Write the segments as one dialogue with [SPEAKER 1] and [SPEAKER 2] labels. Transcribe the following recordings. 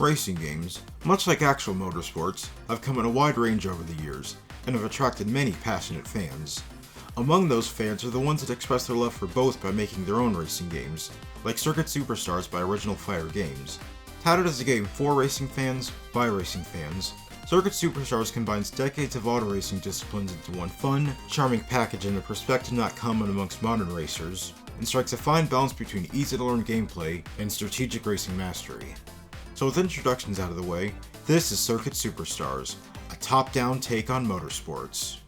[SPEAKER 1] Racing games, much like actual motorsports, have come in a wide range over the years, and have attracted many passionate fans. Among those fans are the ones that express their love for both by making their own racing games, like Circuit Superstars by Original Fire Games. Touted as a game for racing fans, by racing fans, Circuit Superstars combines decades of auto racing disciplines into one fun, charming package in a perspective not common amongst modern racers, and strikes a fine balance between easy-to-learn gameplay and strategic racing mastery. So with introductions out of the way, this is Circuit Superstars, a top-down take on motorsports.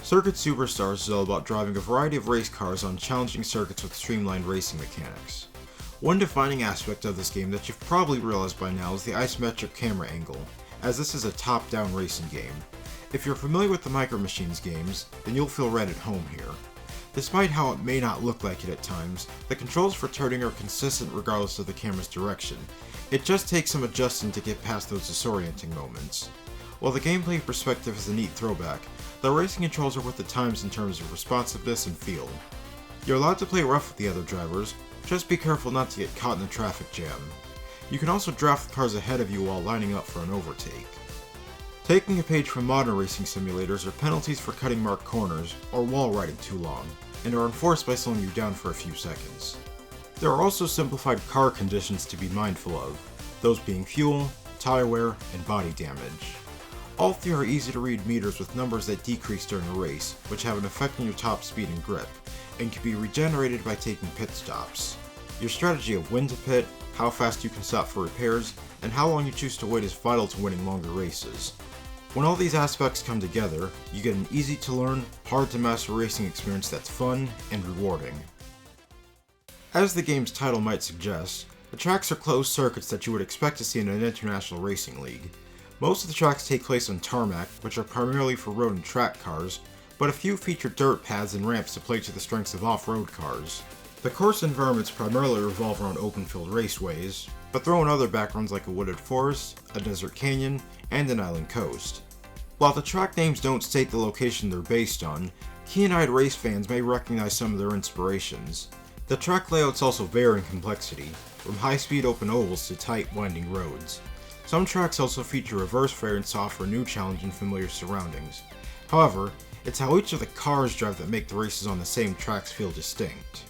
[SPEAKER 1] Circuit Superstars is all about driving a variety of race cars on challenging circuits with streamlined racing mechanics. One defining aspect of this game that you've probably realized by now is the isometric camera angle, as this is a top-down racing game. If you're familiar with the Micro Machines games, then you'll feel right at home here. Despite how it may not look like it at times, the controls for turning are consistent regardless of the camera's direction. It just takes some adjusting to get past those disorienting moments. While the gameplay perspective is a neat throwback, the racing controls are worth the times in terms of responsiveness and feel. You're allowed to play rough with the other drivers, just be careful not to get caught in a traffic jam. You can also draft the cars ahead of you while lining up for an overtake. Taking a page from modern racing simulators are penalties for cutting marked corners or wall riding too long, and are enforced by slowing you down for a few seconds. There are also simplified car conditions to be mindful of, those being fuel, tire wear, and body damage. All three are easy to read meters with numbers that decrease during a race, which have an effect on your top speed and grip, and can be regenerated by taking pit stops. Your strategy of when to pit, how fast you can stop for repairs, and how long you choose to wait is vital to winning longer races. When all these aspects come together, you get an easy to learn, hard to master racing experience that's fun and rewarding. As the game's title might suggest, the tracks are closed circuits that you would expect to see in an international racing league. Most of the tracks take place on tarmac, which are primarily for road and track cars, but a few feature dirt paths and ramps to play to the strengths of off-road cars. The course environments primarily revolve around open-field raceways, but throw in other backgrounds like a wooded forest, a desert canyon, and an island coast. While the track names don't state the location they're based on, keen-eyed race fans may recognize some of their inspirations. The track layouts also vary in complexity, from high-speed open ovals to tight, winding roads. Some tracks also feature reverse variants to offer a new challenge in familiar surroundings. However, it's how each of the cars drive that make the races on the same tracks feel distinct.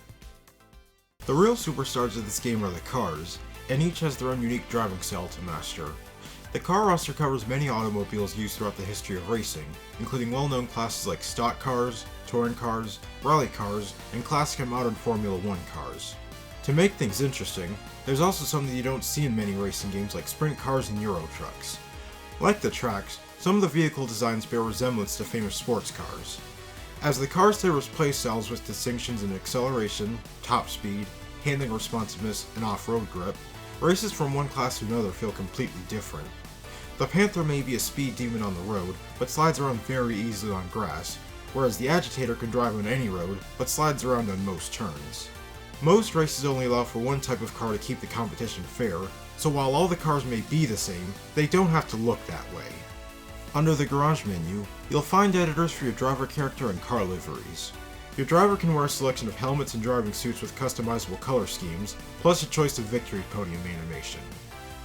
[SPEAKER 1] The real superstars of this game are the cars, and each has their own unique driving style to master. The car roster covers many automobiles used throughout the history of racing, including well-known classes like stock cars, touring cars, rally cars, and classic and modern Formula 1 cars. To make things interesting, there's also something you don't see in many racing games like sprint cars and Euro trucks. Like the tracks, some of the vehicle designs bear resemblance to famous sports cars. As the cars differ playstyles with distinctions in acceleration, top speed, handling responsiveness, and off-road grip, races from one class to another feel completely different. The Panther may be a speed demon on the road, but slides around very easily on grass, whereas the Agitator can drive on any road, but slides around on most turns. Most races only allow for one type of car to keep the competition fair, so while all the cars may be the same, they don't have to look that way. Under the Garage menu, you'll find editors for your driver character and car liveries. Your driver can wear a selection of helmets and driving suits with customizable color schemes, plus a choice of victory podium animation.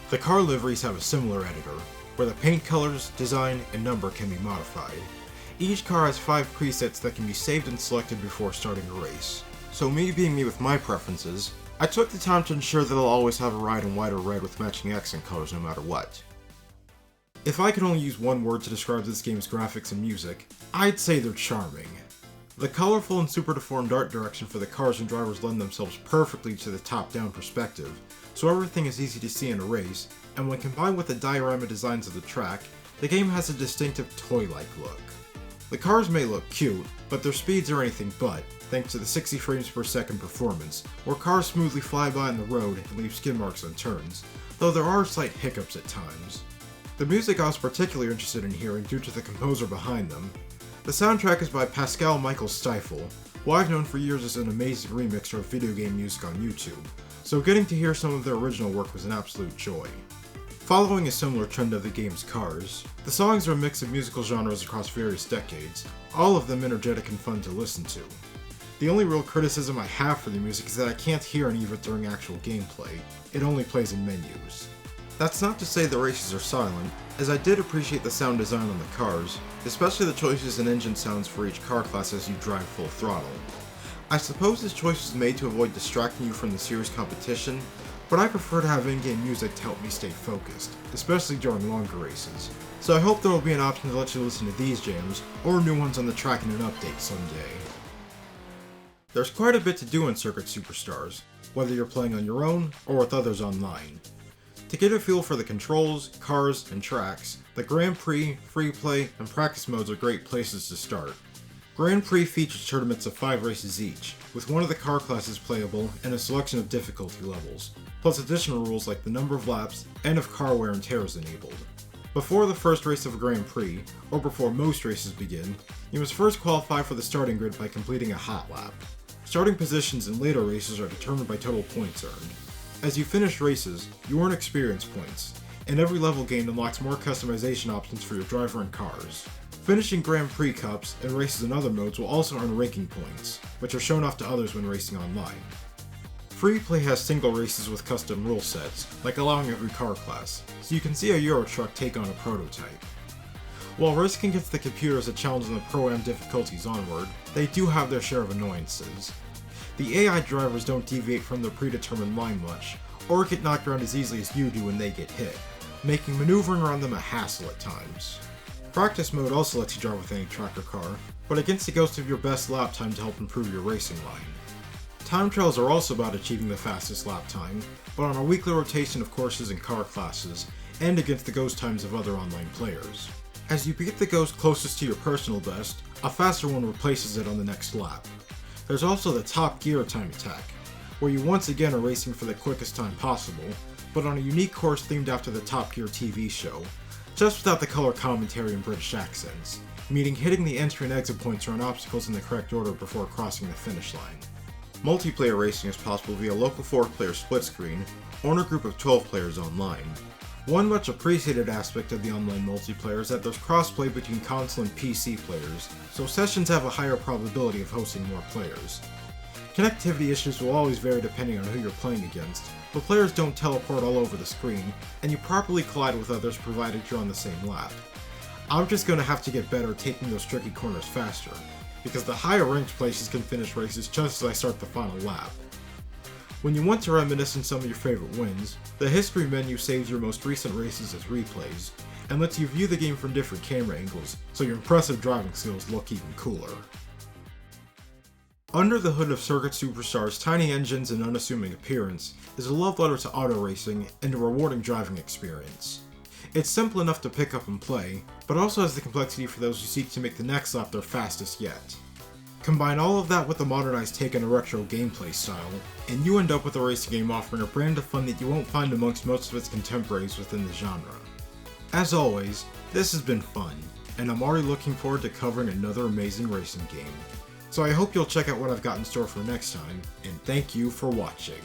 [SPEAKER 1] The car liveries have a similar editor, where the paint colors, design, and number can be modified. Each car has 5 presets that can be saved and selected before starting a race. So me being me with my preferences, I took the time to ensure that I'll always have a ride in white or red with matching accent colors no matter what. If I could only use one word to describe this game's graphics and music, I'd say they're charming. The colorful and super deformed art direction for the cars and drivers lend themselves perfectly to the top-down perspective, so everything is easy to see in a race, and when combined with the diorama designs of the track, the game has a distinctive toy-like look. The cars may look cute, but their speeds are anything but, thanks to the 60 frames per second performance, where cars smoothly fly by on the road and leave skid marks on turns, though there are slight hiccups at times. The music I was particularly interested in hearing due to the composer behind them. The soundtrack is by Pascal Michael Stifel, who I've known for years as an amazing remixer of video game music on YouTube, so getting to hear some of their original work was an absolute joy. Following a similar trend of the game's cars, the songs are a mix of musical genres across various decades, all of them energetic and fun to listen to. The only real criticism I have for the music is that I can't hear any of it during actual gameplay, it only plays in menus. That's not to say the races are silent, as I did appreciate the sound design on the cars, especially the choices and engine sounds for each car class as you drive full throttle. I suppose this choice was made to avoid distracting you from the serious competition, but I prefer to have in-game music to help me stay focused, especially during longer races, so I hope there will be an option to let you listen to these jams, or new ones on the track in an update someday. There's quite a bit to do in Circuit Superstars, whether you're playing on your own or with others online. To get a feel for the controls, cars, and tracks, the Grand Prix, Free Play, and Practice modes are great places to start. Grand Prix features tournaments of 5 races each, with one of the car classes playable and a selection of difficulty levels, plus additional rules like the number of laps and if car wear and tear is enabled. Before the first race of a Grand Prix, or before most races begin, you must first qualify for the starting grid by completing a hot lap. Starting positions in later races are determined by total points earned. As you finish races, you earn experience points, and every level gained unlocks more customization options for your driver and cars. Finishing Grand Prix Cups and races in other modes will also earn ranking points, which are shown off to others when racing online. Free Play has single races with custom rule sets, like allowing every car class, so you can see a Euro truck take on a prototype. While racing against the computer is a challenge in the Pro-Am difficulties onward, they do have their share of annoyances. The AI drivers don't deviate from their predetermined line much, or get knocked around as easily as you do when they get hit, making maneuvering around them a hassle at times. Practice mode also lets you drive with any track or car, but against the ghost of your best lap time to help improve your racing line. Time trials are also about achieving the fastest lap time, but on a weekly rotation of courses and car classes, and against the ghost times of other online players. As you beat the ghost closest to your personal best, a faster one replaces it on the next lap. There's also the Top Gear time attack, where you once again are racing for the quickest time possible, but on a unique course themed after the Top Gear TV show, just without the color commentary and British accents, meaning hitting the entry and exit points around obstacles in the correct order before crossing the finish line. Multiplayer racing is possible via local 4-player split screen, or in a group of 12 players online. One much appreciated aspect of the online multiplayer is that there's crossplay between console and PC players, so sessions have a higher probability of hosting more players. Connectivity issues will always vary depending on who you're playing against, but players don't teleport all over the screen, and you properly collide with others provided you're on the same lap. I'm just going to have to get better at taking those tricky corners faster, because the higher ranked places can finish races just as I start the final lap. When you want to reminisce on some of your favorite wins, the history menu saves your most recent races as replays, and lets you view the game from different camera angles, so your impressive driving skills look even cooler. Under the hood of Circuit Superstars' tiny engines and unassuming appearance is a love letter to auto racing and a rewarding driving experience. It's simple enough to pick up and play, but also has the complexity for those who seek to make the next lap their fastest yet. Combine all of that with a modernized take on a retro gameplay style, and you end up with a racing game offering a brand of fun that you won't find amongst most of its contemporaries within the genre. As always, this has been fun, and I'm already looking forward to covering another amazing racing game. So I hope you'll check out what I've got in store for next time, and thank you for watching.